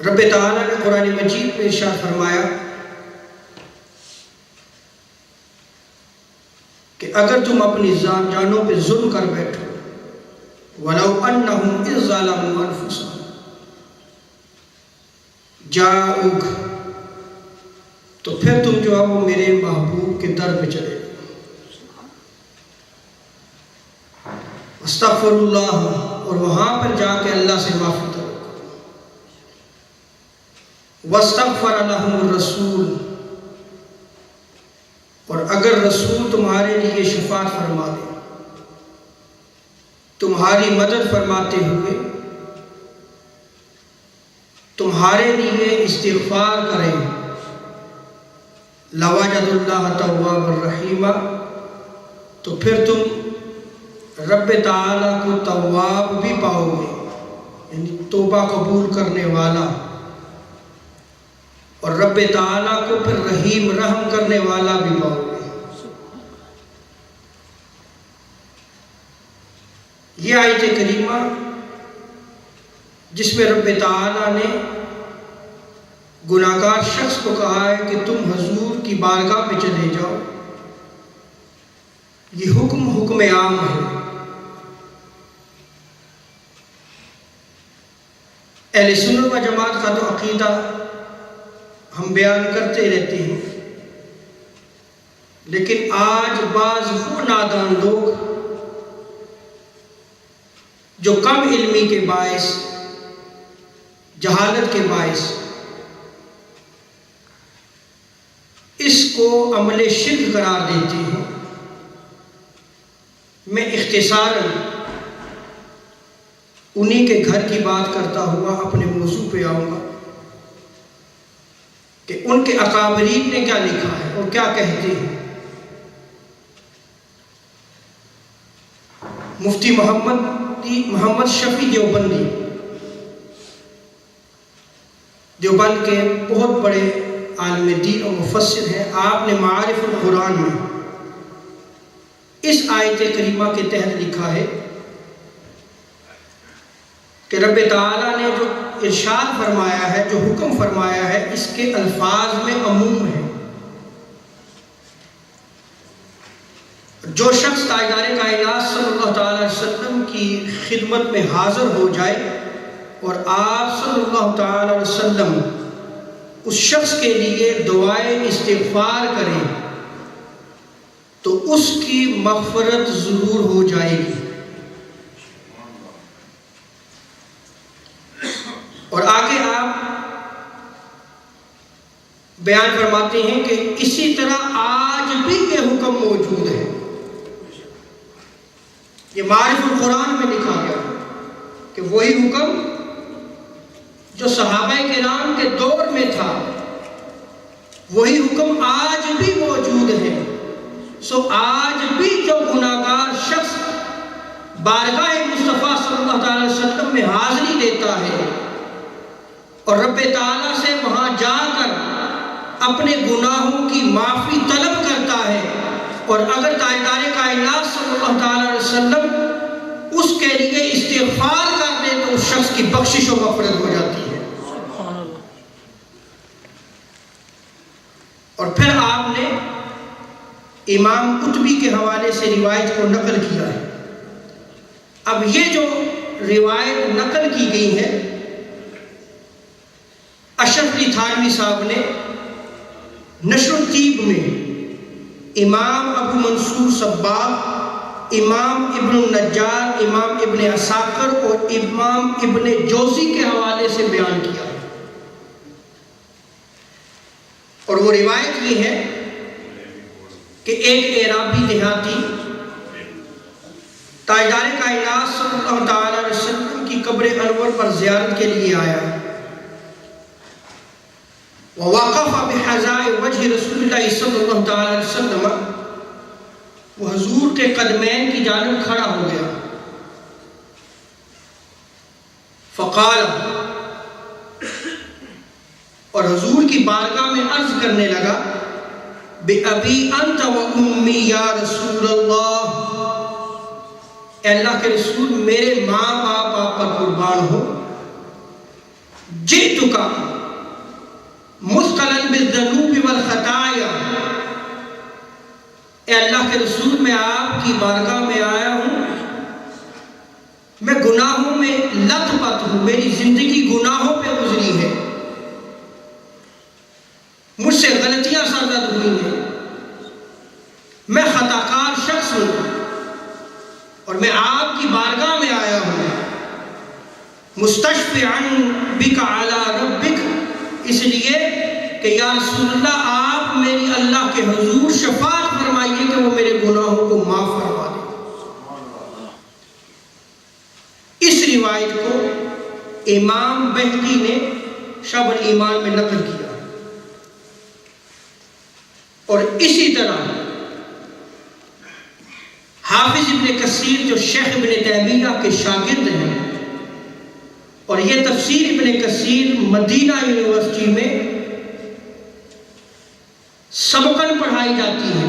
رب تعالیٰ نے قرآن مجید میں ارشاد فرمایا کہ اگر تم اپنی جانوں پہ ظلم کر بیٹھو وَلَوْ أَنَّهُمْ إِذْ ظَلَمُوا أَنفُسَهُمْ جاؤک، تو پھر تم جو ہے وہ میرے محبوب کے در پہ چلے گئے، استغفر اللہ، اور وہاں پر جا کے اللہ سے معافی طلب کرو، واستغفر لهم الرسول، اور اگر رسول تمہارے لیے شفاعت فرما دے، تمہاری مدد فرماتے ہوئے تمہارے لیے استغفار کریں، لوجد اللہ تواب الرحیم، تو پھر تم رب تعالیٰ کو تواب بھی پاؤ گے، یعنی توبہ قبول کرنے والا، اور رب تعالیٰ کو پھر رحیم رحم کرنے والا بھی پاؤ گے۔ یہ آیت کریمہ جس میں رب تعالیٰ نے گناہگار شخص کو کہا ہے کہ تم حضور کی بارگاہ پہ چلے جاؤ، یہ حکم عام ہے۔ اہل سنت و جماعت کا تو عقیدہ ہم بیان کرتے رہتے ہیں، لیکن آج بعض وہ نادان لوگ جو کم علمی کے باعث، جہالت کے باعث اس کو عمل شرک قرار دیتے ہیں۔ میں اختصاراً انہی کے گھر کی بات کرتا ہوا اپنے موضوع پہ آؤں گا کہ ان کے اکابرین نے کیا لکھا ہے اور کیا کہتے ہیں۔ مفتی محمد شفیع دیوبندی، دیوبند کے بہت بڑے عالم دین اور مفسر ہیں، آپ نے معارف القرآن میں اس آیت کریمہ کے تحت لکھا ہے کہ رب تعالیٰ نے جو ارشاد فرمایا ہے، جو حکم فرمایا ہے، اس کے الفاظ میں عموم ہے۔ جو شخص تاجدار کائنات صلی اللہ تعالی علیہ وسلم کی خدمت میں حاضر ہو جائے اور آپ صلی اللہ تعالی علیہ وسلم اس شخص کے لیے دعائے استغفار کریں تو اس کی مغفرت ضرور ہو جائے گی۔ اور آگے آپ بیان فرماتے ہیں کہ اسی طرح آج بھی یہ حکم موجود ہے۔ یہ معارف القرآن میں لکھا گیا کہ وہی حکم جو صحابہ کرام کے دور میں تھا، وہی حکم آج بھی موجود ہے۔ سو آج بھی جو گناہگار شخص بارگاہ مصطفیٰ صلی اللہ علیہ وسلم میں حاضری دیتا ہے اور رب تعالیٰ سے وہاں جا کر اپنے گناہوں کی معافی طلب کرتا ہے، اور اگر تاجدار کائنات صلی اللہ علیہ وسلم اس کے لیے استغفار کر دے تو اس شخص کی بخشش و مغفرت ہو جاتی ہے۔ اور پھر آپ نے امام قطبی کے حوالے سے روایت کو نقل کیا ہے۔ اب یہ جو روایت نقل کی گئی ہے، اشرف علی تھانوی صاحب نے نشر الطیب میں امام ابو منصور صباغ، امام ابن النجار، امام ابن عساکر اور امام ابن جوزی کے حوالے سے بیان کیا ہے۔ اور وہ روایت یہ ہے کہ ایک اعرابی دیہاتی تاجدار کائنات صلی اللہ تعالی علیہ وسلم کی قبر انور پر زیارت کے لیے آیا، وَوَقَفَ بِحَذَاءِ وَجْهِ رسول اللہ صلی اللہ تعالی علیہ وسلم، وہ حضور کے قدمین کی جانب کھڑا ہو گیا، فقال، اور حضور کی بارگاہ میں عرض کرنے لگا، بِأَبِي أَنْتَ وَأُمِّي یا رسول اللہ، اے اللہ کے رسول، میرے ماں باپ آپ پر قربان ہو، جئتک مثقلا بالذنوب والخطایا، اے اللہ کے رسول میں آپ کی بارگاہ میں آیا ہوں، میں گناہوں میں لت پت ہوں، میری زندگی گناہوں پہ گزری ہے، مجھ سے غلطیاں سرزد ہوئی ہیں، میں خطا کار شخص ہوں، اور میں آپ کی بارگاہ میں آیا ہوں مستشفعا بک علی ربک، اس لیے کہ یا رسول اللہ آپ میری اللہ کے حضور شفاعت فرمائیے کہ وہ میرے گناہوں کو معاف فرما دے۔ اس روایت کو امام بہقی نے شعب الایمان میں نقل کیا، اور اسی طرح حافظ ابن کثیر جو شیخ ابن تیمیہ کے شاگرد ہیں، اور یہ تفسیر ابن کثیر مدینہ یونیورسٹی میں سبقاً پڑھائی جاتی ہے،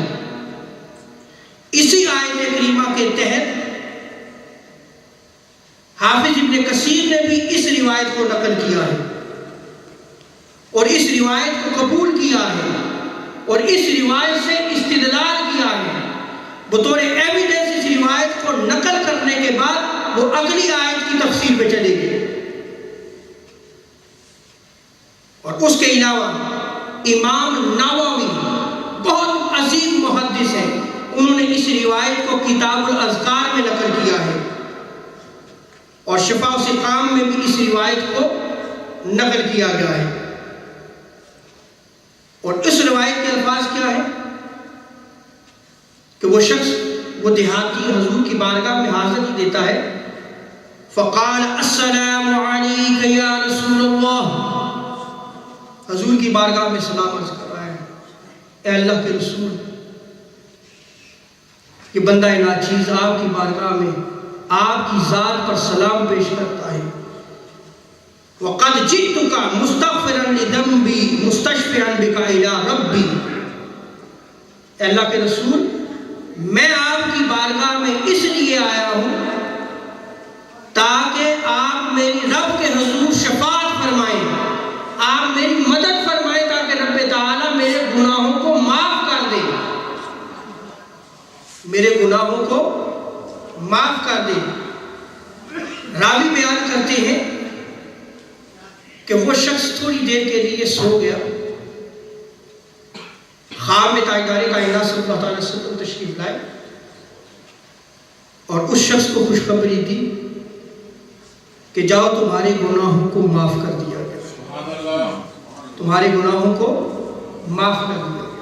اسی آیت کریمہ کے تحت حافظ ابن کثیر نے بھی اس روایت کو نقل کیا ہے اور اس روایت کو قبول کیا ہے اور اس روایت سے استدلال کیا ہے، بطور ایویڈنس اس روایت کو نقل کرنے کے بعد وہ اگلی آیت کی تفسیر پہ چلے گئے۔ اور اس کے علاوہ امام نووی بہت عظیم محدث ہیں، انہوں نے اس روایت کو کتاب الاذکار میں نقل کیا ہے، اور شفاء و سقام میں بھی اس روایت کو نقل کیا گیا ہے۔ اور اس روایت کے الفاظ کیا ہے کہ وہ شخص، وہ دیہاتی حضور کی بارگاہ میں حاضری دیتا ہے، فقال السلام علیک یا رسول اللہ، حضور کی بارگاہ میں سلام عرض کر رہا ہے، اے اللہ کے رسول، کہ بندہ ناچیز آپ کی بارگاہ میں آپ کی ذات پر سلام پیش کرتا ہے، وَقَدْ جِئْتُكَ مُسْتَغْفِرًا لِذَنْبِي مُسْتَشْفِعًا بِكَ إِلَىٰ رَبِّي، اے اللہ کے رسول میں آپ کی بارگاہ میں اس لیے آیا ہوں تاکہ آپ میری رب کے حضور شفاعت فرمائیں، آپ میری مدد فرمائیں تاکہ رب تعالیٰ میرے گناہوں کو معاف کر دے، میرے گناہوں کو معاف کر دے۔ راوی بیان کرتے ہیں کہ وہ شخص تھوڑی دیر کے لیے سو گیا، خواب میں تاجدار کائنات صلی اللہ علیہ وسلم تشریف لائے اور اس شخص کو خوشخبری دی کہ جاؤ تمہارے گناہوں کو معاف کر دیا گیا، تمہارے گناہوں کو معاف کر دیا گیا۔